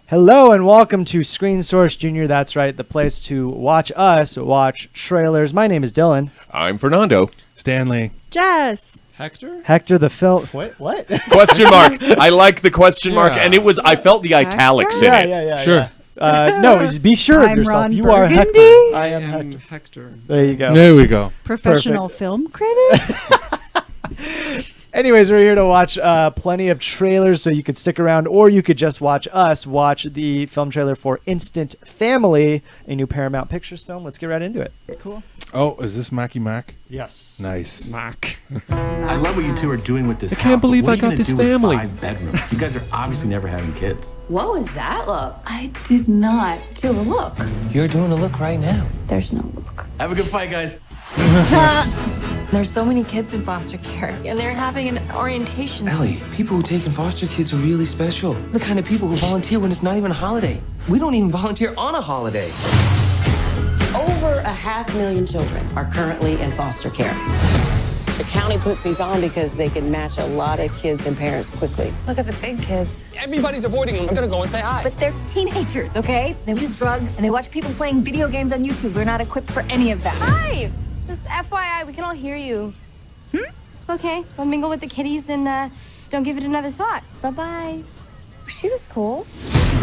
Hello and welcome to Screen Source Junior. That's right, the place to watch us watch trailers. My name is Dylan. I'm Fernando. Stanley. Jess. Hector the film. What? Question mark. I like the question mark, and it was. I felt the italics in it. Yeah. Sure. No, be sure of I'm yourself. Ron You are Hector. Burgundy. I am Hector. Hector. There you go. There we go. Professional film critic. Anyways, we're here to watch plenty of trailers, so you could stick around, or you could just watch us watch the film trailer for Instant Family, a new Paramount Pictures film. Let's get right into it. Cool. Oh, is this Mackie Mac? Yes. Nice. Mac. I love what you two are doing with this I can't house, but believe what I are you got gonna this do with family. 5 bedrooms? You guys are obviously never having kids. What was that look? I did not do a look. You're doing a look right now. There's no look. Have a good fight, guys. There's so many kids in foster care, and they're having an orientation. Ellie, people who take in foster kids are really special. The kind of people who volunteer when it's not even a holiday. We don't even volunteer on a holiday. Over 500,000 children are currently in foster care. The county puts these on because they can match a lot of kids and parents quickly. Look at the big kids. Everybody's avoiding them. I'm gonna go and say hi. But they're teenagers, okay? They use drugs and they watch people playing video games on YouTube. We're not equipped for any of that. Hi! Just FYI, we can all hear you. It's okay. Go mingle with the kitties and don't give it another thought. Bye-bye. She was cool.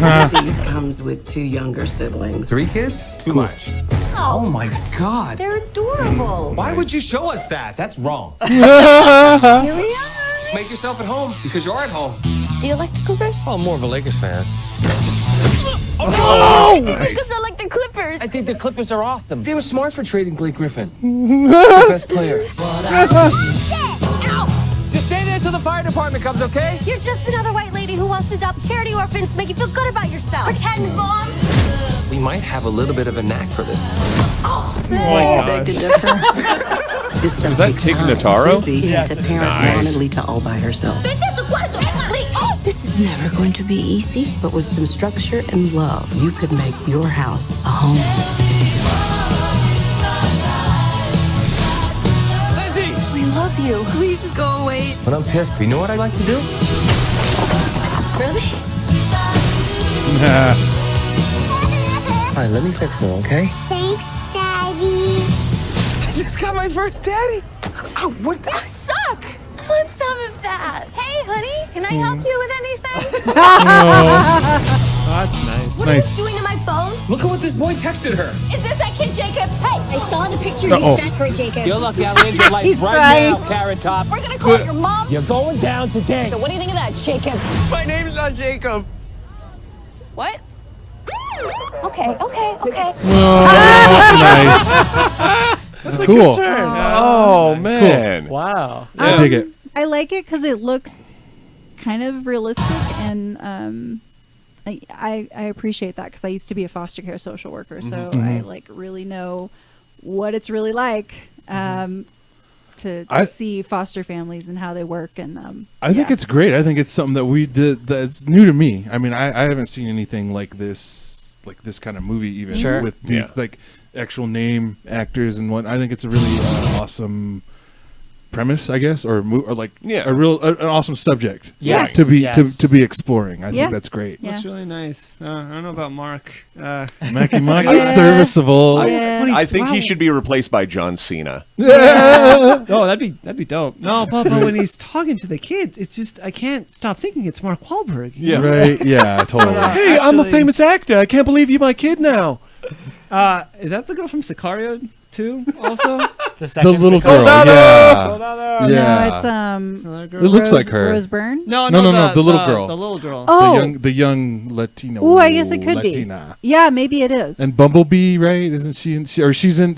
Lizzie comes with 2 younger siblings. 3 kids? Too much. Oh my God. They're adorable. Why would you show us that? That's wrong. Here we are. Make yourself at home because you're at home. Do you like the Clippers? Oh, I'm more of a Lakers fan. Because I like the Clippers. I think the Clippers are awesome. They were smart for trading Blake Griffin. The best player. Just stay there till the fire department comes, okay? You're just another white lady who wants to adopt charity orphans to make you feel good about yourself. Pretend mom. We might have a little bit of a knack for this. Beg to differ. This stuff Is that takes Tig time. Notaro? Lizzie had to parent Nice. Ron and Lita all by herself. This is never going to be easy, but with some structure and love, you could make your house a home. Lizzie! We love you. Please just go away. When I'm pissed, you know what I like to do? Really? All right, let me fix it, okay? Thanks, Daddy. I just got my first daddy. Oh, what? You suck. I want some of that. Hey, honey, can I help you with anything? That's nice. What are you doing to my phone? Look at what this boy texted her. Is this that kid Jacob? Hey, I saw the picture you sent her, Jacob. You're lucky I'll end your life He's right crying. now, Carrot Top. we're gonna call your mom. You're going down today. So what do you think of that, Jacob? My name's not Jacob. What? Okay. Nice. That's a Cool. good turn. Oh man! Wow. I dig it. I like it because it looks kind of realistic, and I appreciate that because I used to be a foster care social worker, so I like really know what it's really like to see foster families and how they work, and I think it's great. I think it's something that we did that's new to me. I mean, I haven't seen anything like this kind of movie even Sure. with these Yeah. like actual name actors and what. I think it's a really awesome premise, I guess, or like Yeah. an awesome subject. Yeah. To be Yes. to be exploring. I Yeah. think that's great. Yeah. Looks really nice. I don't know about Mark. Mackie Mac is Yeah. serviceable. Yeah. I think he should be replaced by John Cena. Oh, that'd be dope. No, but when he's talking to the kids, it's just I can't stop thinking it's Mark Wahlberg. Yeah. Right? Yeah, totally. Hey, I'm a Actually- famous actor. I can't believe you're my kid now. Is that the girl from Sicario too? Also, The The little girl. Soldado! Yeah. Soldado! Yeah. no, it's another It girl. looks like her. Rose Byrne. No, No, the little girl. The little girl. Oh, The young Latino. oh, I guess it could Latina. be. Yeah, maybe it is. And Bumblebee, right? Isn't she? She's in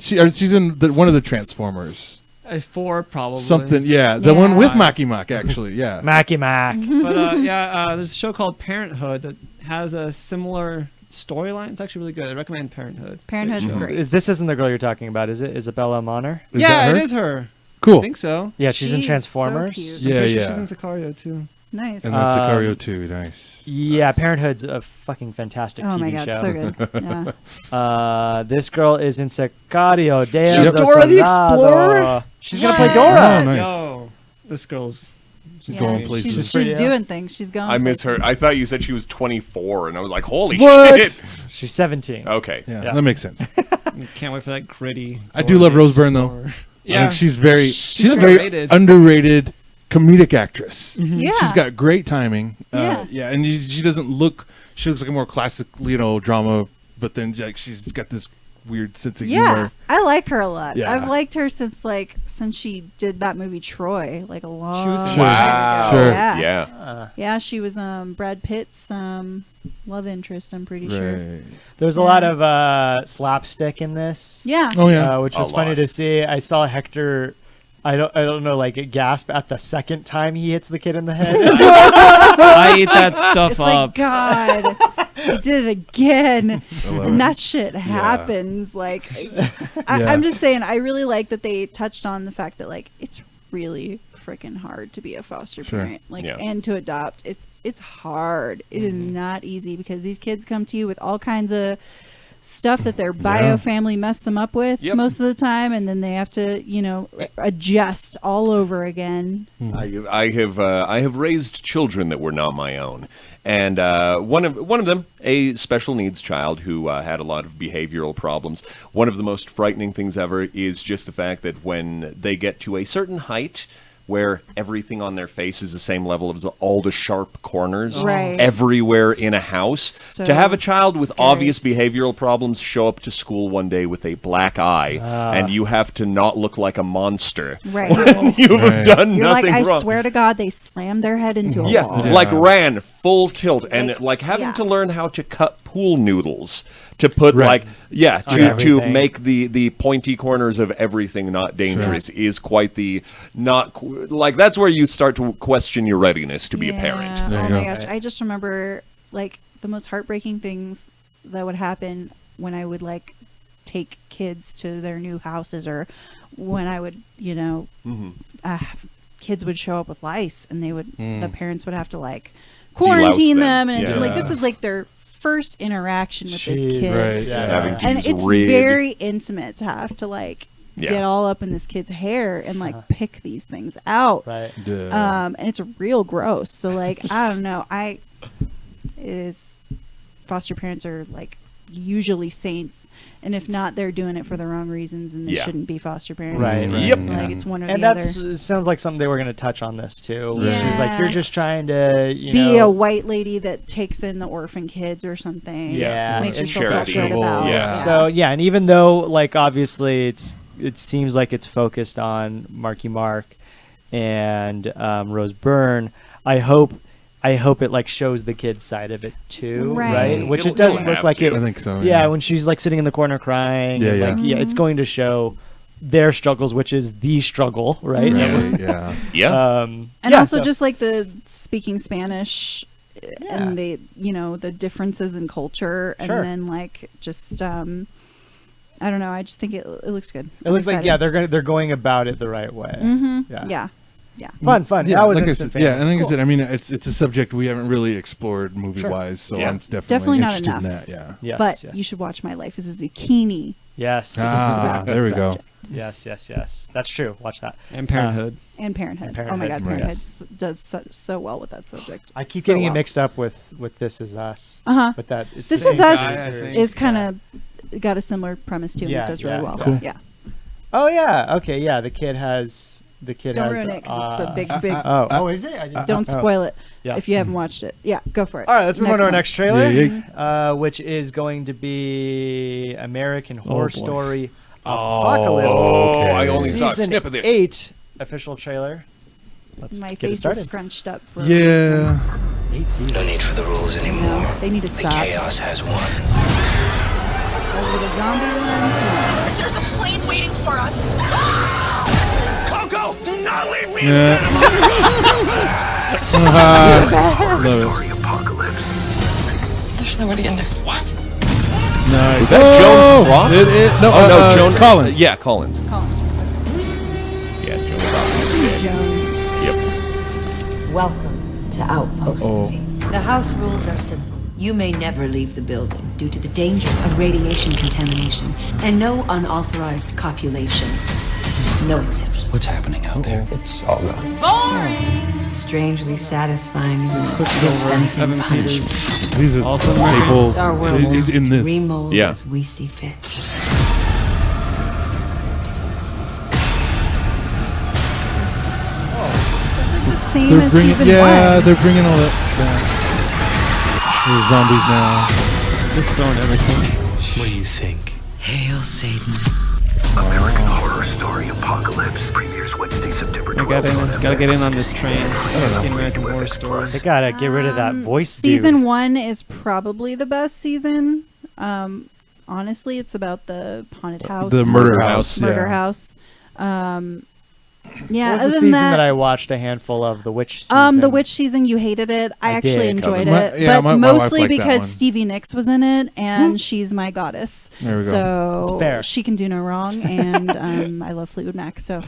one of the Transformers. 4 probably. Something, yeah, the Yeah. one with Mackie Mac, actually, yeah. Mackie Mac. But there's a show called Parenthood that has a similar storyline. It's actually really good. I recommend Parenthood. It's a great Parenthood's show. great. This isn't the girl you're talking about, is it? Isabella Moner? Is Yeah, that her? it is her. Cool. I think so. Yeah, she's in She's Transformers. so cute. Yeah, Pretty sure yeah. She's in Sicario too. Nice. And then Sicario too, nice. Yeah, Parenthood's a fucking fantastic Oh TV my god, show. so good. Yeah. This girl is in Sicario. Dea She's de Dora the Soldado. Explorer? She's gonna play Dora. Oh, nice. Yo, this girl's She's going places. She's doing things. She's going. I miss her. places. I thought you said she was 24, and I was like, holy What? shit. She's 17. Okay. Yeah, Yeah. that makes sense. Can't wait for that gritty. I do love Rose Byrne though. Or- I Yeah. think she's very she's a very underrated. underrated comedic actress. Yeah. She's got great timing. Yeah. And she doesn't look. She looks like a more classic, drama. But then like she's got this weird sense of Yeah, humor. I like her a lot. Yeah. I've liked her since she did that movie Troy, like a long was in time Sure. Wow. ago. Sure. Yeah. Yeah. Yeah, she was Brad Pitt's love interest. I'm pretty sure. Right. There's a lot of slapstick in this. Yeah. Oh yeah. Which A was funny lot. to see. I saw Hector. I don't know, like gasp at the second time he hits the kid in the head. I ate that stuff It's up. like, God, he did it again. love And it. that shit happens. Like, I'm just saying, I really like that they touched on the fact that, like, it's really freaking hard to be a foster Sure. parent, like, Yeah. and to adopt. It's hard. It is not easy because these kids come to you with all kinds of stuff that their bio family messed them up with Yep. most of the time, and then they have to, adjust all over again. I have raised children that were not my own, and one of them, a special needs child who had a lot of behavioral problems. One of the most frightening things ever is just the fact that when they get to a certain height, where everything on their face is the same level as all the sharp corners Right. everywhere in a house. So to have a child with scary. obvious behavioral problems show up to school one day with a black eye, and you have to not look like a monster. Right. You've Right. done You're like, nothing I wrong. swear to God, they slammed their head into a Yeah, wall. like ran full tilt, and Like, like having yeah. to learn how to cut pool noodles to put Right. On to everything. make the pointy corners of everything not dangerous is quite the that's where you start to question your readiness to be a parent. There Oh you my go. gosh. I just remember like the most heartbreaking things that would happen when I would like take kids to their new houses, or when I would, kids would show up with lice and they would, the parents would have to like quarantine them. them. And it'd be Yeah. like, this is like their first interaction with this Jeez. kid. Right. Yeah. Having to And use it's rig. very intimate to have to like Yeah. get all up in this kid's hair and like pick these things out. Right. And it's real gross. So like, I don't know. Foster parents are like usually saints, and if not, they're doing it for the wrong reasons, and they Yeah. shouldn't be foster parents. Right, right. Yep. Like it's one or And the that's other. it sounds like something they were going to touch on this too. where Yeah. She's like, you're just trying to, Be a white lady that takes in the orphan kids or something. Yeah. Makes And yourself feel good charitable, about. yeah. So yeah, and even though like obviously it seems like it's focused on Marky Mark and Rose Byrne, I hope it like shows the kid's side of it too, Right. right? Which It'll- it does it'll look have like to. it. I think so. Yeah, when she's like sitting in the corner crying, Yeah, and, yeah. like, yeah, it's going to show their struggles, which is the struggle, right? Right, yeah. Yeah. And yeah, also so- just like the speaking Spanish and the the differences in culture, and Sure. then like just I don't know, I just think it looks good. it looks like they're going about it the right way. Yeah. Fun. Yeah, That was like I instant said, yeah, family. and like Cool. I said, I mean, it's a subject we haven't really explored movie wise, so Yeah. I'm Definitely not interested in enough. that. Yeah. Yes, But yes. you should watch My Life as a Zucchini. Yes. Ah, there we go. subject. Yes. That's true. Watch that. And Parenthood. And Parenthood. And Oh my God, Parenthood, Parenthood does so well with that subject. I keep So getting it well. mixed up with This Is Us. Uh-huh. But that it's This the Is same Us guy, I think. is kind of got a similar premise too, and Yeah, it does really yeah, well. Cool. Yeah. Oh yeah. Okay. Yeah. The kid has. Don't has, ruin it 'cause it's a big. Oh, is it? I didn't- Don't oh. spoil it. Yeah. If you haven't watched it, yeah, go for it. All right, let's move on to our one. next trailer, Yeah, which is going to be American Horror boy. Story Apocalypse. Oh, I only saw a Season snip of this. 8 official trailer. Let's My get it face is started. scrunched up. For a Yeah. 8 seasons. No need for the rules anymore. reason. They need to The stop. chaos has won. Over the zombie one. There's a plane waiting for us. Coco, do not leave me Yeah. Love it. There's nobody in there. What? Nice. Was that Joan Crawford? No, Oh no, Joan Collins. Yeah, Collins. Collins. Yeah, Joan Crawford. Yep. Welcome to Outpost 3. The house rules are simple. You may never leave the building due to the danger of radiation contamination and no unauthorized copulation. No exception. What's happening out there? It's all gone. Boring! strangely satisfying as quick dispensing Evan punishment. Peters. These are Also staple. It's our world He's in this. remold Yeah. as we see fit. Same They're as bringing, season yeah, one. they're bringing all that back. There's zombies now. Just throwing everything. What do you think? Hail Satan. American Horror Story Apocalypse premieres Wednesday, September 12th. Gotta get in on this train. I've seen American Horror Story. They gotta get rid of that voice Season dude. 1 is probably the best season. Honestly, it's about the haunted house. The murder house. Murder yeah. house. Yeah, What was other the than season that, I watched a handful of? The witch season. the witch season, you hated it. I I actually did, enjoyed Coven. it, Yeah, but my wife mostly liked that because one. Stevie Nicks was in it, and she's my goddess. There we go. So It's fair. she can do no wrong, and I love Fleetwood Mac. So,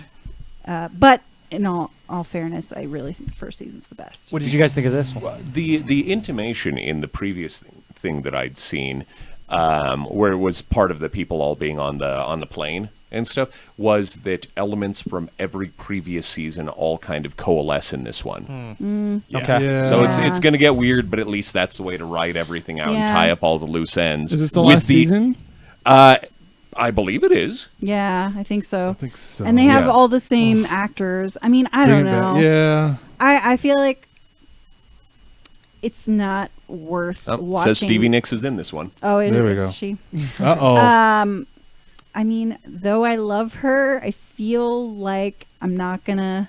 but in all fairness, I really think the first season's the best. What did you guys think of this one? The intimation in the previous thing that I'd seen, where it was part of the people all being on the plane and stuff, was that elements from every previous season all kind of coalesce in this one. Yeah. Okay. Yeah. So it's going to get weird, but at least that's the way to write everything out and Yeah. tie up all the loose ends. Is this the with last season? I believe it is. Yeah, I think so. I think so. And they have Yeah. all the same actors. I mean, I don't Bring it back. know. Yeah. I feel like it's not worth watching. Says Stevie Nicks is in this one. Oh, There we is go. she? Uh-oh. I mean, though I love her, I feel like I'm not gonna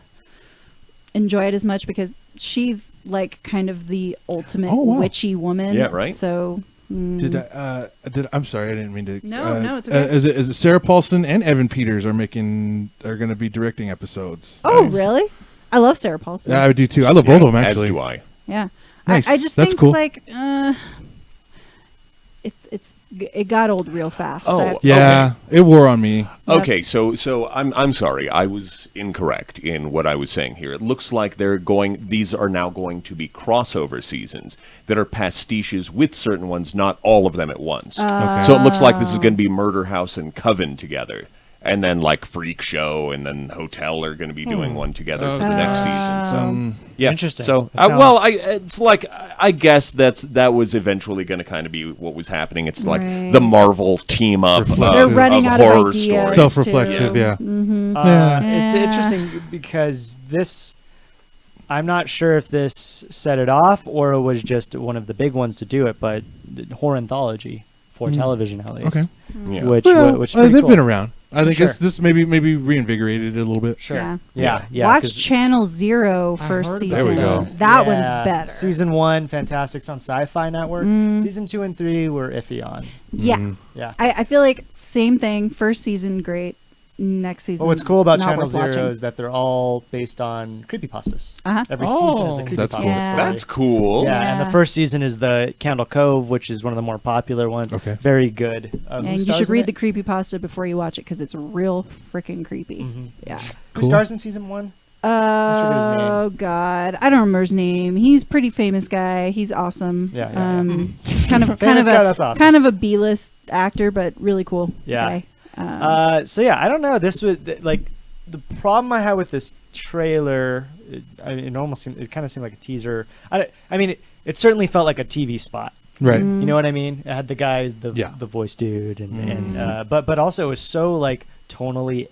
enjoy it as much because she's like kind of the ultimate Oh, wow. witchy woman. Yeah, right. So I'm sorry, I didn't mean to. No, it's okay. Is it Sarah Paulson and Evan Peters are going to be directing episodes? Oh, really? I love Sarah Paulson. Yeah, I do too. I love both of them actually. As do I. Yeah. Nice. I just That's think cool. like it got old real fast. Oh, I have to Yeah, it wore on me. Okay, so I'm sorry. I was incorrect in what I was saying here. It looks like these are now going to be crossover seasons that are pastiches with certain ones, not all of them at once. Okay. So it looks like this is going to be Murder House and Coven together. And then like Freak Show and then Hotel are going to be doing one together for the next season. So yeah, Interesting. So That well, sounds- it's like I guess that was eventually going to kind of be what was happening. It's like Right. the Marvel team up. They're running of out of horror ideas. stories. Self-reflexive, too. yeah. Mm-hmm. It's Yeah. interesting because I'm not sure if this set it off or it was just one of the big ones to do it, but horror anthology for television at least. Okay. Yeah. Which Well, is pretty they've cool. been around. I think Sure. this maybe reinvigorated it a little bit. Sure. Yeah. Yeah. Watch 'cause- Channel Zero I first heard season. There we go. That Yeah. one's better. Season 1, Fantastics on Sci-Fi Network. Season 2 and 3 were iffy on. Yeah. Yeah. I feel like same thing. First season, great. Next season. Well, what's cool about not Channel worth Zero watching. is that they're all based on creepypastas. Uh-huh. Every season is a creepypasta that's cool. Yeah. story. That's cool. Yeah, and the Yeah. first season is the Candle Cove, which is one of the more popular ones. Okay. Very good. Who And you stars should in read it? the creepypasta before you watch it because it's real freaking creepy. Mhm. Yeah. Who Cool. stars in season 1? forget his name. Oh God, I don't remember his name. He's a pretty famous guy. He's awesome. Yeah, kind of Famous guy, that's awesome. kind of a B-list actor, but really cool Yeah. guy. So yeah, I don't know. This was like the problem I had with this trailer. It almost seemed, it kind of seemed like a teaser. I mean, it certainly felt like a TV spot. Right. You know what I mean? It had the guys, the voice dude, and but also it was so like tonally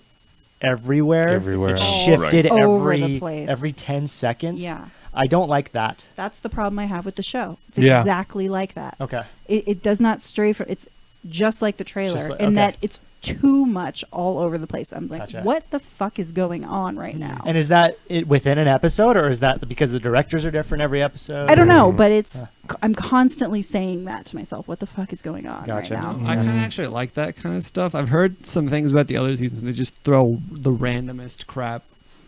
everywhere. Everywhere. It Oh, shifted right. Over the place. every 10 seconds. Yeah. I don't like that. That's the problem I have with the show. It's Yeah. exactly like that. Okay. It does not stray from. It's just like the trailer Just like- in okay. that it's too much all over the place. I'm like, Gotcha. what the fuck is going on right now? And is that it within an episode, or is that because the directors are different every episode? I don't know, but it's. I'm constantly saying that to myself. What the fuck is going on Gotcha. right now? I kind of actually like that kind of stuff. I've heard some things about the other seasons. They just throw the randomest crap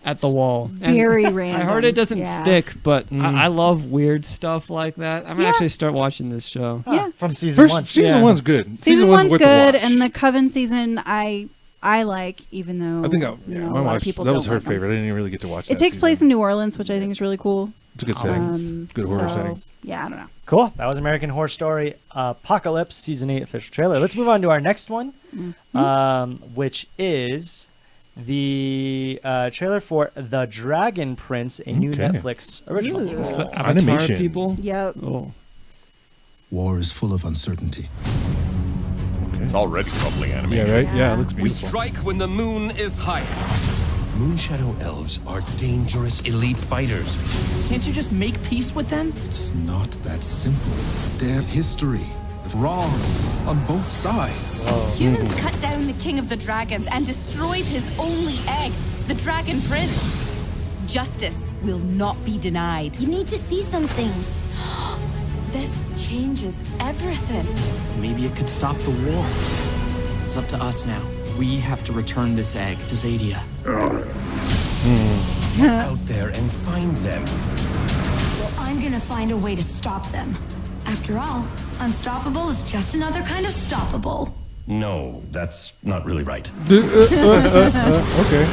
at the wall. And Very I random. heard it doesn't yeah. stick, but I love weird stuff like that. I'm gonna actually start watching this show. Yeah. From season one. Season one's good. Season one's one's worth good, the watch. and the Coven season I like, even though I think you know, my a lot wife, of people that was don't her like them. favorite. I didn't even really get to watch It that takes season. place in New Orleans, which I think is really cool. It's a good setting. It's good horror so, setting. Yeah, I don't know. Cool. That was American Horror Story Apocalypse Season 8 official trailer. Let's move on to our next one, which is the trailer for The Dragon Prince, a new Okay. Netflix original. Ooh. It's the Avatar Animation. people. Yep. Oh. War is full of uncertainty. It's already lovely animation. Yeah, right? Yeah, it looks We beautiful. strike when the moon is highest. Moonshadow elves are dangerous elite fighters. Can't you just make peace with them? It's not that simple. There's history, wrongs on both sides. Humans cut down the king of the dragons and destroyed his only egg, the dragon prince. Justice will not be denied. You need to see something. This changes everything. Maybe it could stop the war. It's up to us now. We have to return this egg to Zadia. Get out there and find them. Well, I'm gonna find a way to stop them. After all, unstoppable is just another kind of stoppable. No, that's not really right. Okay.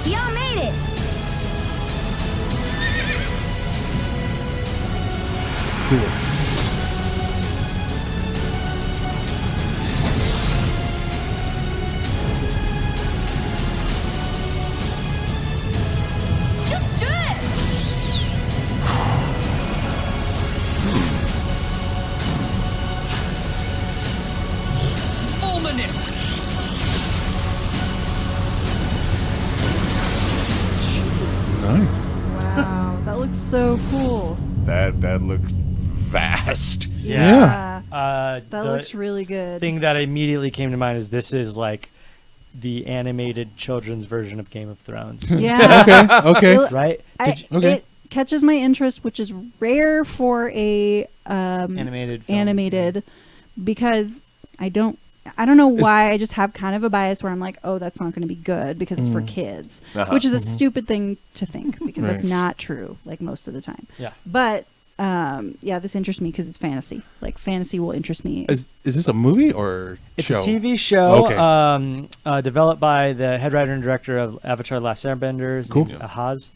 Y'all made it! Just do it! Nice. Wow, that looks so cool. That looked vast. Yeah. That That looks really good. Thing that immediately came to mind is this is like the animated children's version of Game of Thrones. Yeah. Okay. Right? It catches my interest, which is rare for a Animated film. animated, because I don't know why. I just have kind of a bias where I'm like, oh, that's not going to be good because it's for kids, which is a stupid thing to think because that's Right. not true, like most of the time. Yeah. But yeah, this interests me because it's fantasy. Like fantasy will interest me. Is this a movie or It's show? a TV show Okay. developed by the head writer and director of Avatar: The Last Airbender. His Cool. name's Ahaz.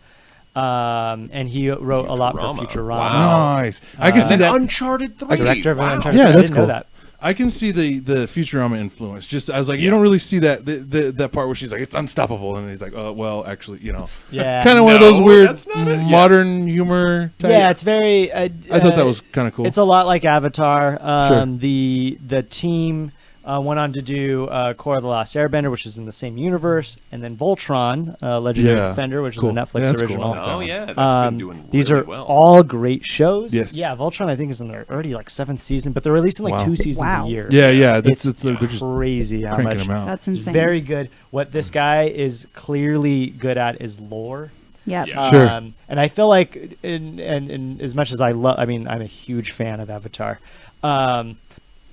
And he wrote a lot for Futurama. Futurama. Wow. Nice. I can see And that. Uncharted 3. Director of Wow. Uncharted. Yeah, I that's didn't cool. know that. I can see the Futurama influence. Just I was like, you don't really see that that part where she's like, it's unstoppable, and he's like, oh well, actually, Yeah. kind of one of those No, weird that's not it. Yeah. modern humor. Type. Yeah, it's very. I thought that was kind of cool. It's a lot like Avatar. Sure. The team went on to do Korra the Last Airbender, which is in the same universe, and then Voltron, Legendary Yeah. Defender, which Cool. is a Netflix Yeah, that's cool. original. I like that Oh, one. yeah. That's been doing These really are well. all great shows. Yes. Yeah, Voltron I think is in their already like 7th season, but they're releasing like Wow. 2 seasons Wow. a year. Yeah. It's They're just crazy how cranking much. them out. That's insane. Very good. What this guy is clearly good at is lore. Yep. Yeah. Sure. And I feel like, in as much as I'm a huge fan of Avatar.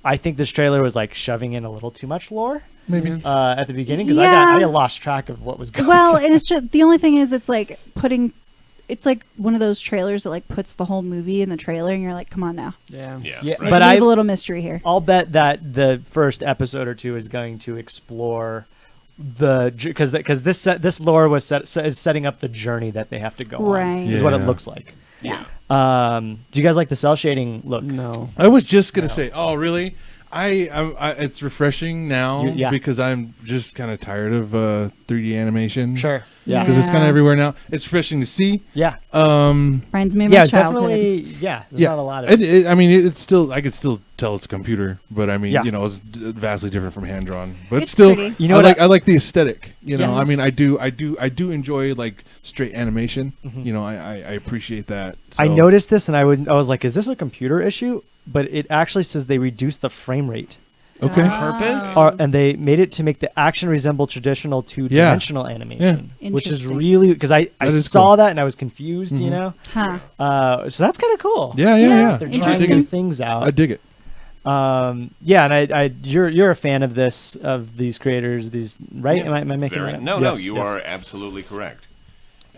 I think this trailer was like shoving in a little too much lore. Maybe. At the beginning because Yeah. I lost track of what was going Well, on. and it's just the only thing is it's like it's like one of those trailers that like puts the whole movie in the trailer, and you're like, come on now. Yeah. Yeah. Yeah, right. but Leave a little mystery here. I'll bet that the first episode or two is going to explore because this lore was is setting up the journey that they have to go Right. on. Is what it Yeah. looks like. Yeah. Do you guys like the cell shading look? No. I was just gonna say, oh really? I it's refreshing now Yeah. because I'm just kind of tired of 3D animation. Sure. Yeah. Because it's kind Yeah. of everywhere now. It's refreshing to see. Yeah. Reminds me of Yeah, my it's childhood. definitely. Yeah. There's Yeah, not a lot of it. I mean, it's still. I could still tell it's a computer, but I mean, Yeah. it's vastly different from hand drawn. But It's still, pretty. You know I what like. I like the aesthetic. Yes. I mean, I do enjoy like straight animation. I appreciate that. I So- noticed this and I was like, is this a computer issue? But it actually says they reduced the frame rate. Okay. Purpose? And they made it to make the action resemble traditional two-dimensional animation, which is Interesting. really because I That is saw cool. that and I was confused, Huh. So that's kind of cool. Yeah. They're Interesting. trying new things I out. dig it. Yeah, and you're a fan of these creators, right? Yeah. Am I making Very, that up? no, Yes, you yes. are absolutely correct.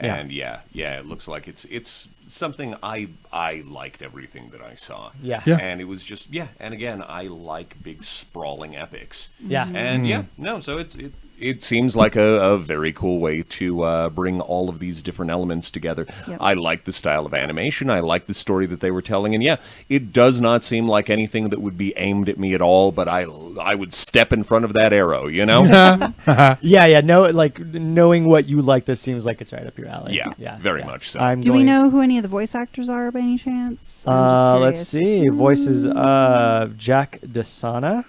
Yeah. And yeah, it looks like it's something I liked everything that I saw. Yeah. Yeah. And it was just and again I like big sprawling epics. Yeah. And so It seems like a very cool way to bring all of these different elements together. Yep. I like the style of animation. I like the story that they were telling. And yeah, it does not seem like anything that would be aimed at me at all, but I would step in front of that arrow, you know? Yeah. No, like knowing what you like, this seems like it's right up your alley. Yeah, very much so. Do we know who any of the voice actors are by any chance? Let's see. Voices Jack Desana.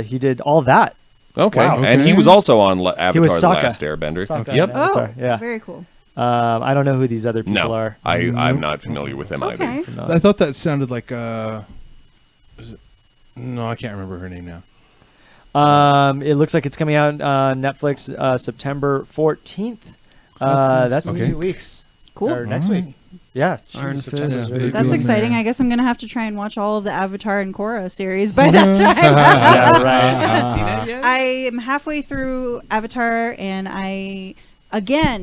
He did all that. Okay. Wow. And he was also on Avatar: He was The Sokka. Last Airbender. Sokka Yep. in Avatar, yeah. Very cool. I don't know who these other people No, are. I'm not familiar with them either. I thought that sounded like is it? No, I can't remember her name now. It looks like it's coming out on Netflix September 14th. That's in 2 weeks. Cool. Or next week. Yeah. Iron geez, Fist. September's really That's cool. exciting. I guess I'm gonna have to try and watch all of the Avatar and Korra series by that time. Yeah, right. I am halfway through Avatar, and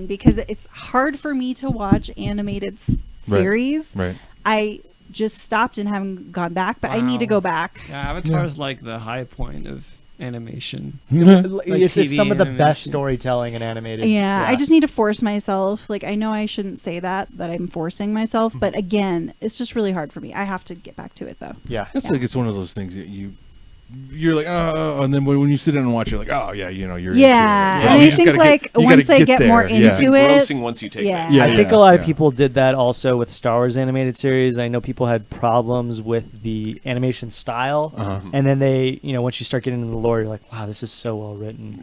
because it's hard for me to watch animated series. Right. I just stopped and haven't gone back, but I need to go back. Yeah, Avatar's like the high point of animation. It's TV some of the animation. best storytelling in animated. Yeah, I just need to force myself. Like, I know I shouldn't say that I'm forcing myself, but again, it's just really hard for me. I have to get back to it, though. Yeah. It's like it's one of those things that you're like, oh, and then when you sit down and watch, you're like, oh yeah, you're into it. Yeah, and I think like once I get more into it, Grossing once you take that. I think a lot of people did that also with Star Wars animated series. I know people had problems with the animation style, and then they, once you start getting into the lore, you're like, wow, this is so well written.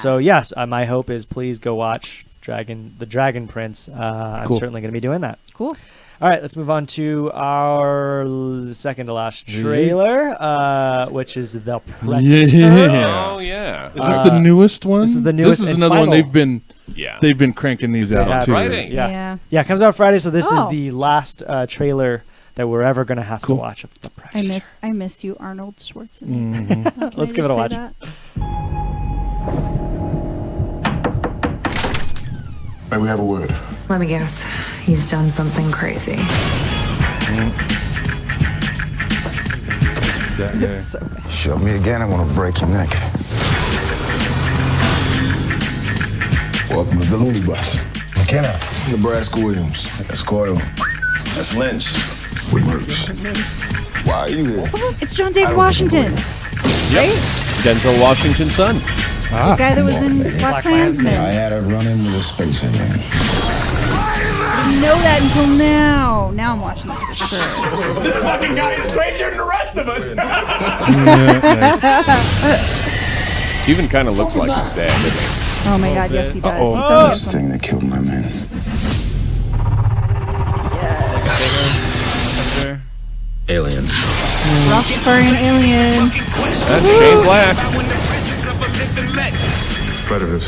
So yes, my hope is please go watch the Dragon Prince. I'm certainly going to be doing that. Cool. All right, let's move on to our second to last trailer, which is The Predator. Oh yeah. Is this the newest one? This is the newest. This is and another one final. they've been cranking these out on too. Friday. Yeah, it comes out Friday. So this is the last trailer that we're ever going to have to watch of The Predator. I miss you, Arnold Schwarzenegger. Can Let's I give it a just watch. say that? May we have a word? Let me guess. He's done something crazy. Show me again, I'm gonna break your neck. Welcome to the Looney Bus. McKenna. Nebraska Williams. That's Coyle. That's Lynch. Whitmerks. Why are you here? It's John David Washington. Right? Denzel Washington's son. The guy that was in Black Klansman. I had a run-in with a space alien. I didn't know that until now. Now I'm watching that. Sure. This fucking guy is crazier than the rest of us. He even kind of looks like his dad, doesn't Oh my god, yes he does. He's so That's the handsome. thing that killed my men. Alien. Rastafarian alien. That's Shane Black. Predators.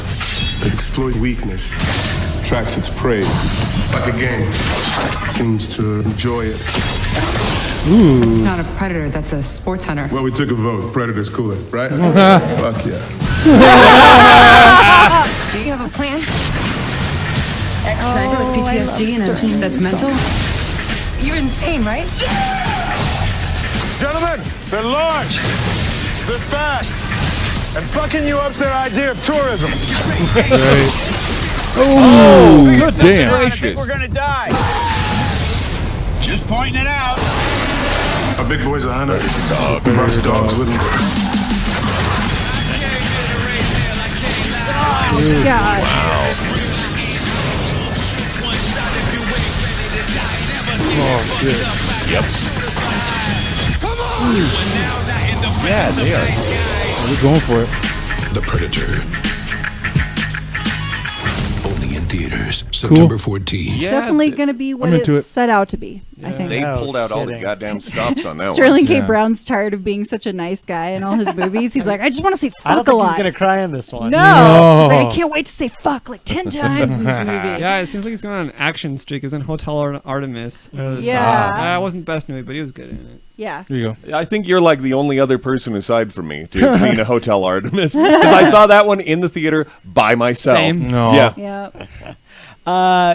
It exploits weakness. Tracks its prey. Like a game. Seems to enjoy it. It's not a predator, that's a sports hunter. Well, we took a vote. Predators cooler, right? Fuck yeah. Do you have a plan? Ex-sniper with PTSD and a team that's mental? You're insane, right? Gentlemen, they're large. They're fast. And fucking you up's their idea of tourism. Oh, goodness damn. I think we're gonna die. Just pointing it out. A big boy's a hunter. He brings dogs with him. Oh god. Oh shit. Yep. Yeah, they are. We're going for it. The Predator. Only in theaters, September 14th. It's definitely going to be what I'm into it's it. set out to be, I think. They pulled out all the goddamn stops on that one. Sterling K. Brown's tired of being such a nice guy in all his movies. He's like, I just want to say I don't fuck a think lot. he's going to cry in this one. No. He's like, I can't wait to say fuck like 10 times in this movie. Yeah, it seems like he's going on an action streak. He's in Hotel Artemis. Yeah. It wasn't the best movie, but he was good in it. Yeah. There you go. I think you're like the only other person aside from me to have seen a Hotel Artemis, because I saw that one in the theater by myself. Same. No. Yeah. Yeah.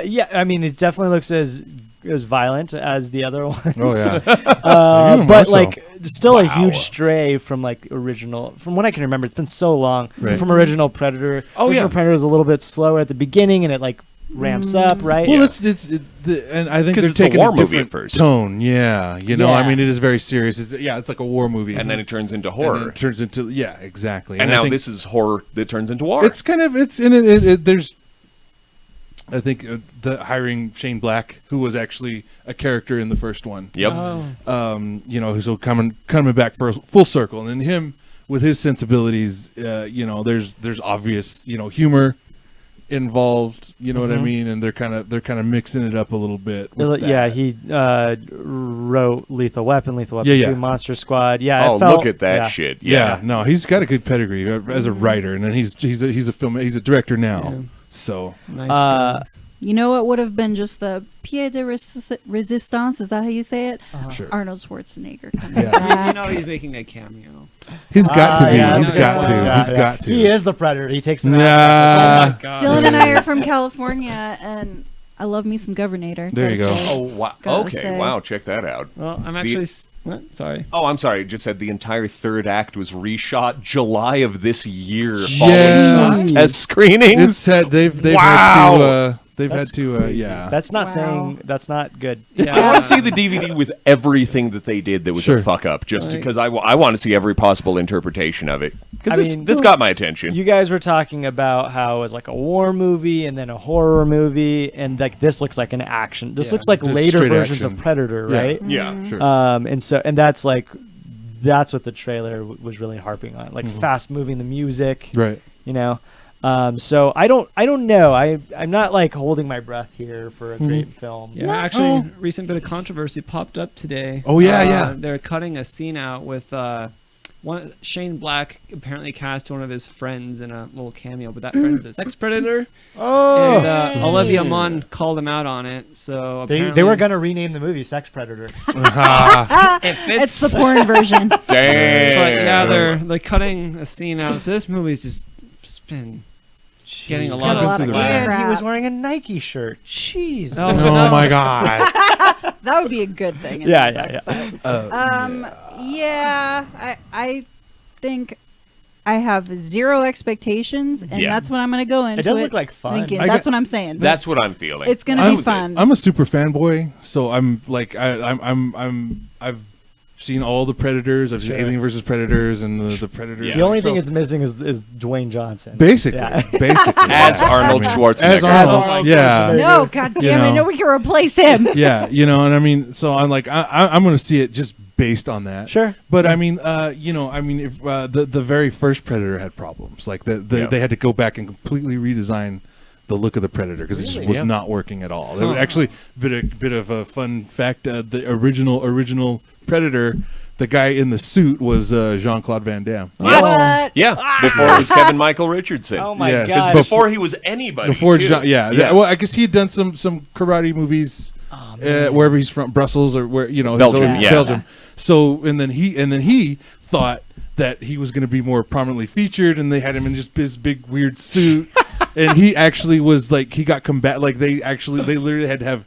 Yeah, I mean, it definitely looks as as violent as the other ones. Oh, yeah. but Even more so. like still a huge stray from like original. From what I can remember, it's been so long. Right. From original Predator. Oh, original yeah. Predator is a little bit slower at the beginning, and it like ramps up, right? Well, and I think 'Cause they're it's a taking war a movie different at first. tone. Yeah, you know, Yeah. I mean, it is very serious. It's like a war movie, And then it turns into And then horror. it turns into exactly. And I now think this is horror that turns into war. It's kind of it's in it. There's, I think, the hiring Shane Black, who was actually a character in the first one. Yep. You know, so coming back for a full circle, and then him with his sensibilities. You know, there's obvious humor involved. You know what I mean? And they're kind of mixing it up a little bit. with Yeah, that. he wrote Lethal Weapon, Lethal Weapon Yeah, 2, yeah. Monster Squad. Yeah, Oh, it felt, look at that yeah. shit. Yeah, no, he's got a good pedigree as a writer, and then he's a director now. So Nice. skills. You know what would have been just the pied de resistance? Is that how you say it? Sure. Arnold Schwarzenegger coming You back. know he's making a cameo. he's got to be. Yeah, He's that's got good. to. Yeah, He's yeah. got to. He is the Predator. He takes the Nah. Oh my god. Dylan and I are from California, and I love me some Governator. There you gotta go. say. Oh, wow. Gotta Okay, say. wow, check that out. Well, I'm actually. What? Sorry. Oh, I'm sorry. Just said the entire third act was reshot July of this year. Yeah. Following test screenings. It's had they've Wow. had to yeah. That's not Wow. saying that's not good. I want to see the DVD with everything that they did that was Sure. a fuck up, just Right. because I want to see every possible interpretation of it. I Because mean, this got my attention. You guys were talking about how it was like a war movie and then a horror movie, and like this looks like an action. This Yeah, looks like just later straight versions action. of Predator, Yeah. right? Yeah. Sure. And that's like that's what the trailer was really harping on, like fast moving the music, Right. You know. So I don't know. I'm not like holding my breath here for a great film. Yeah, actually, recent bit of controversy popped up today. Oh, yeah, yeah. They're cutting a scene out with Shane Black apparently cast one of his friends in a little cameo, but that friend's a sex predator. Oh, And Olivia Munn called him out on it. So they apparently were gonna rename the movie Sex Predator. It's the porn version. Damn. But yeah, they're cutting a scene out. So this movie's just been getting a lot Got a lot of of flack. And he crap. was wearing a Nike shirt. Jeez. Oh, Oh my god. That would be a good thing. in Yeah, that yeah, book, yeah. but, yeah, I think I have zero expectations, and Yeah. that's what I'm going to go into. It does look like fun. Thinking, I that's got- what I'm saying. That's what I'm feeling. It's going to That be was it. fun. I'm a super fanboy, so I'm like I've seen all the Predators. I've seen Alien versus Predators and the Predators. Yeah. The only So- thing it's missing is Dwayne Johnson. basically, Yeah. basically As yeah. Arnold Schwarzenegger. As Arnold, Arnold yeah. Schwarzenegger. no, God damn it. know. No, we can replace him. Yeah, and I mean, so I'm like, I'm going to see it just based on that. Sure. But I mean, if the very first Predator had problems, like they had to go back and completely redesign the look of the Predator because it just Really? was Yeah. not working at all. There was actually bit of a fun fact: the original Predator, the guy in the suit was Jean-Claude Van Damme. What? Yeah, before it was Kevin Michael Richardson. Oh my Yes. god. Before he was anybody. Before too. Jean, well, I guess he had done some karate movies wherever he's from, Brussels or where he's Belgium, always- yeah. Belgium. So and then he thought that he was going to be more prominently featured, and they had him in just his big weird suit, and he actually was like he got they literally had to have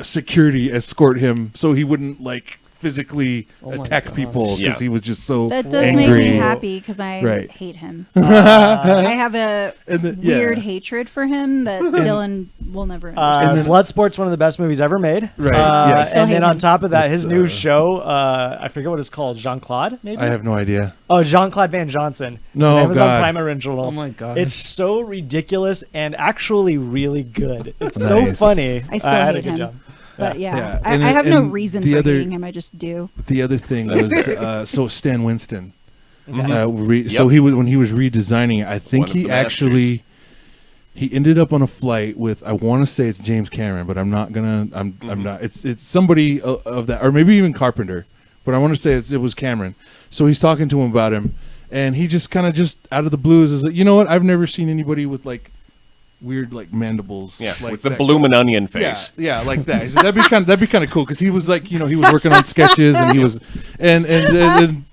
security escort him so he wouldn't like physically my attack gosh. people because Yeah. he was just so That does angry. make me happy because I Right. hate him. I have a yeah. weird hatred for him that Dylan will never understand. Bloodsport's one of the best movies ever made. Right, yes. And then Still on hate top of that, It's, his new show, I forget what it's called, Jean-Claude, maybe? I have no idea. Oh, Jean-Claude Van Johnson. No, it's an Amazon God. Prime original. Oh my gosh. It's so ridiculous and actually really good. It's so Nice. funny. I still had a hate good him. job. But yeah, Yeah. I And have no and reason the for other- hating him. I just do. The other thing was so Stan Winston. Mm-hmm. So he was when he was redesigning it. I think One of he the actually he ended up on a flight with I want to say it's James Cameron, but I'm not gonna. I'm not. It's somebody of that, or maybe even Carpenter. But I want to say it was Cameron. So he's talking to him about him, and he just kind of just out of the blue is like, you know what? I've never seen anybody with like weird like mandibles. Yeah, like with the that. bloomin' onion face. Yeah, like that. He said, that'd be kind of cool because he was like, he was working on sketches and he was, and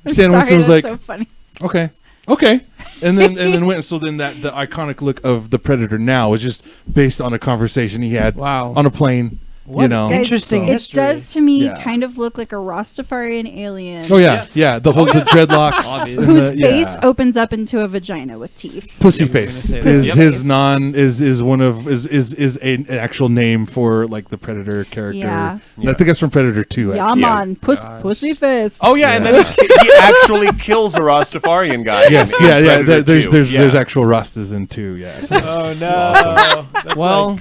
Stan Winston was like, so funny. okay, and then went. So then the iconic look of the Predator now was just based on a conversation he had Wow. on a plane you know, Guys, Interesting It history. does to me Yeah. kind of look like a Rastafarian alien. Oh yeah, the whole the dreadlocks, and Whose the- face yeah. opens up into a vagina with teeth. Pussy Yeah, we were face gonna say is that. his non is one of is an actual name for like the Predator character. Yeah. And I think that's from Predator 2. Yeah, actually. man. Pussy face. Oh yeah, and then he actually kills a Rastafarian guy. Yes, in yeah. Predator There's 2. there's actual Rastas in 2. Yes. Oh no! That's Well,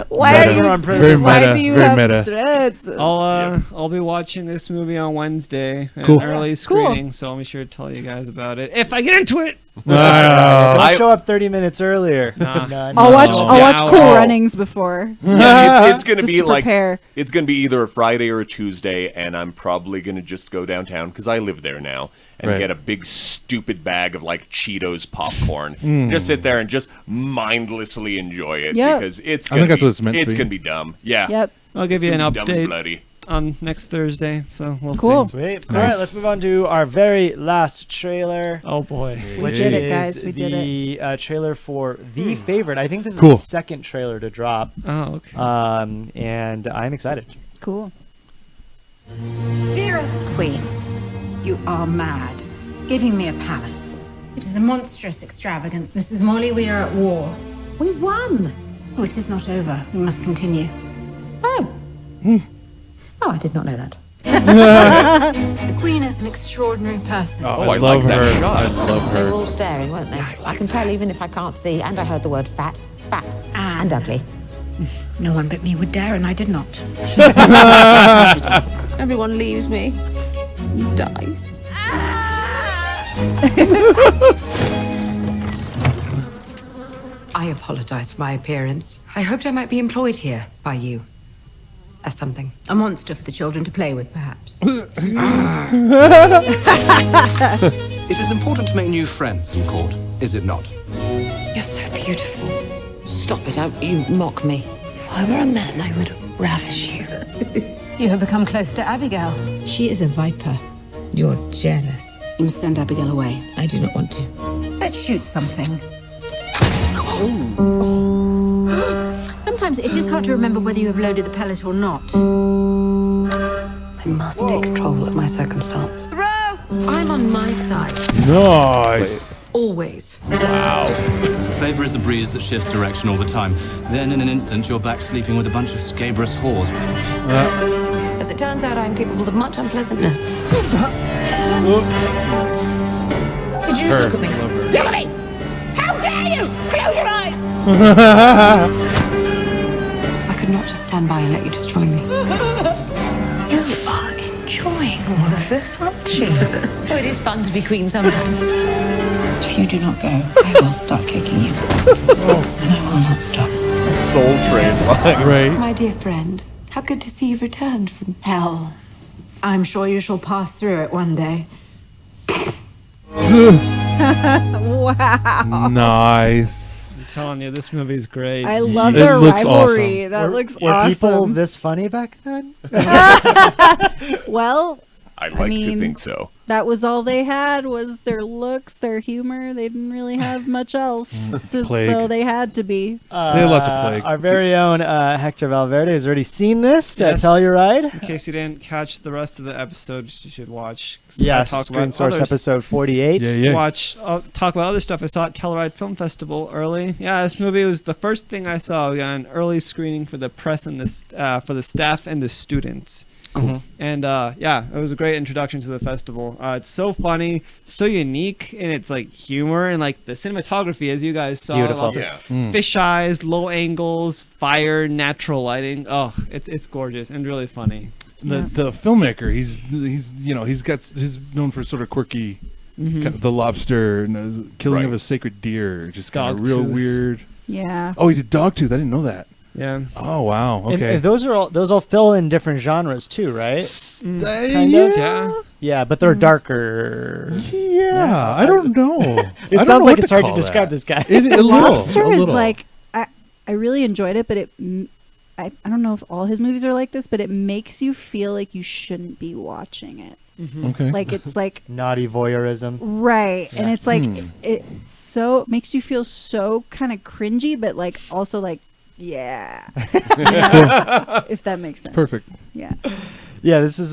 Why Meta. are you? Very Why meta, do you very have meta. dreads? I'll be watching this movie on Wednesday, an Cool. early screening. So I'll be sure to tell you guys about it if I get into it. Don't show up 30 minutes earlier. Nah. No, I'll no. watch Yeah, Cool oh. Runnings before. Yeah, it's going to Just be to like prepare. it's going to be either a Friday or a Tuesday, and I'm probably going to just go downtown because I live there now and Right. get a big stupid bag of like Cheetos popcorn. Mm. Just sit there and just mindlessly enjoy it Yep. because it's. I Gonna think that's be- what it's meant to It's be. going to be dumb. Yeah. Yep. I'll give you an It's gonna be dumb and update bloody. on next Thursday. So we'll Cool. see. Sweet. All Nice. right, let's move on to our very last trailer. Oh boy. Which did it, is guys. We did it. the trailer for The Favorite. I think this is Cool. the second trailer to drop. Oh, okay. And I'm excited. Cool. Dearest Queen, you are mad. Giving me a palace. It is a monstrous extravagance, Mrs. Morley. We are at war. We won. Oh, it is not over. We must continue. Oh, I did not know that. The Queen is an extraordinary person. Oh, I I love like that her. shot. I love They were her. all staring, weren't they? I can tell even if I can't see, and I heard the word fat, and ugly. No one but me would dare, and I did not. Everyone leaves me. Dies. I apologize for my appearance. I hoped I might be employed here by you. As something. A monster for the children to play with, perhaps. It is important to make new friends in court, is it not? You're so beautiful. Stop it, don't you mock me. If I were a man, I would ravish you. You have become close to Abigail. She is a viper. You're jealous. You must send Abigail away. I do not want to. Let's shoot something. Sometimes it is hard to remember whether you have loaded the pellet or not. I must take control of my circumstance. Row! I'm on my side. Nice. Always. Favor is a breeze that shifts direction all the time. Then, in an instant, you're back sleeping with a bunch of scabrous whores. As it turns out, I'm capable of much unpleasantness. Did you just look at me? Look at me! How dare you! Close your eyes! I could not just stand by and let you destroy me. You are enjoying all of this, aren't you? Oh, it is fun to be queen sometimes. If you do not go, I will start kicking you. And I will not stop. Soul Train line. Right. My dear friend, how good to see you've returned from Hell. I'm sure you shall pass through it one day. Wow. Nice. I'm telling you, this movie's great. I love It their looks rivalry. awesome. That looks Were people awesome. this funny back then? Well, I'd like to mean, think so. that was all they had was their looks, their humor. They didn't really have much else, Plague. so they had to be. They had lots of plague. Our very own Hector Valverde has already seen this. Yes. Telluride. In case you didn't catch the rest of the episode, you should watch. 'Cause Yes, I talk Screen about Source others. episode 48. Yeah, yeah. Watch. I'll talk about other stuff I saw at Telluride Film Festival early. Yeah, this movie was the first thing I saw. We got an early screening for the press and for the staff and the students. Cool. And yeah, it was a great introduction to the festival. It's so funny, so unique in its like humor and like the cinematography, as you guys saw. Beautiful. Lots of Yeah. fish eyes, low angles, fire, natural lighting. Oh, it's gorgeous and really funny. The filmmaker, he's known for sort of quirky, kind of The Lobster, and, Killing of Right. a Sacred Deer, just kind of Dogtooth. real weird. Yeah. Oh, he did Dogtooth. I didn't know that. Yeah. Oh wow. And, Okay. and those all fill in different genres too, right? Kind yeah. of? Yeah. Yeah, but they're darker. Yeah, I don't know. It I don't know sounds like what it's to hard to call describe that. this guy. A little, Lobster a is little. like I really enjoyed it, but I don't know if all his movies are like this, but it makes you feel like you shouldn't be watching it. Okay. Like it's like Naughty voyeurism. right, and it's like Hmm. it so makes you feel so kind of cringy, but like also like Yeah. If that makes sense. Perfect. Yeah. Yeah, this is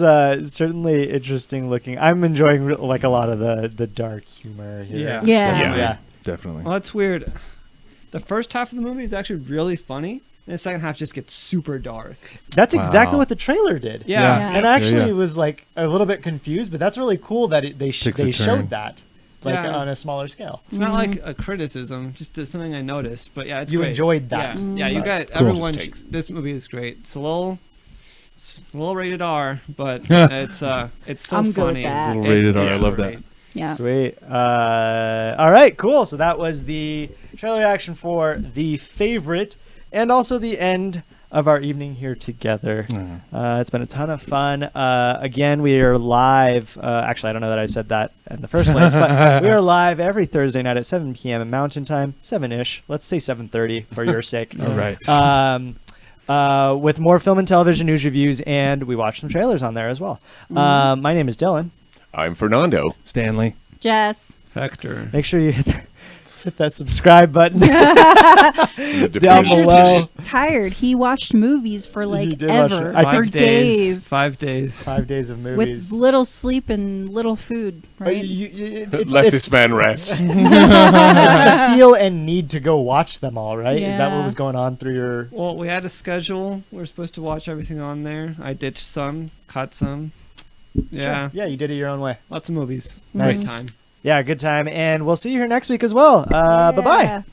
certainly interesting looking. I'm enjoying like a lot of the dark humor here. Yeah. Definitely. Well, that's weird. The first half of the movie is actually really funny, and the second half just gets super dark. That's exactly what the trailer did. Yeah. And I actually was like a little bit confused, but that's really cool that they showed that like on a smaller scale. It's not like a criticism, just something I noticed. But yeah, it's You great. enjoyed that. Yeah, you got Cool. everyone. This movie is great. It's a little rated R, but it's so I'm funny. good with that. Little rated R. I love great. that. Yeah. Sweet. All right, cool. So that was the trailer reaction for The Favorite and also the end of our evening here together. It's been a ton of fun. Again, we are live. Actually, I don't know that I said that in the first place, but we are live every Thursday night at 7 p.m. at Mountain Time, 7-ish. Let's say 7:30 for your sake. All right. With more film and television news reviews, and we watch some trailers on there as well. My name is Dylan. I'm Fernando. Stanley. Jess. Hector. Make sure you hit that subscribe button down below. Tired. He watched movies for like ever. For 5 days. days. 5 days. 5 days of movies. With little sleep and little food, right? Let this man rest. It's the feel and need to go watch them all, right? Is that what Yeah. was going on through your... Well, we had a schedule. We were supposed to watch everything on there. I ditched some, cut some. Yeah. Sure. Yeah, you did it your own way. Lots of movies. Nice. Great time. Yeah, good time. And we'll see you here next week as well. Bye-bye.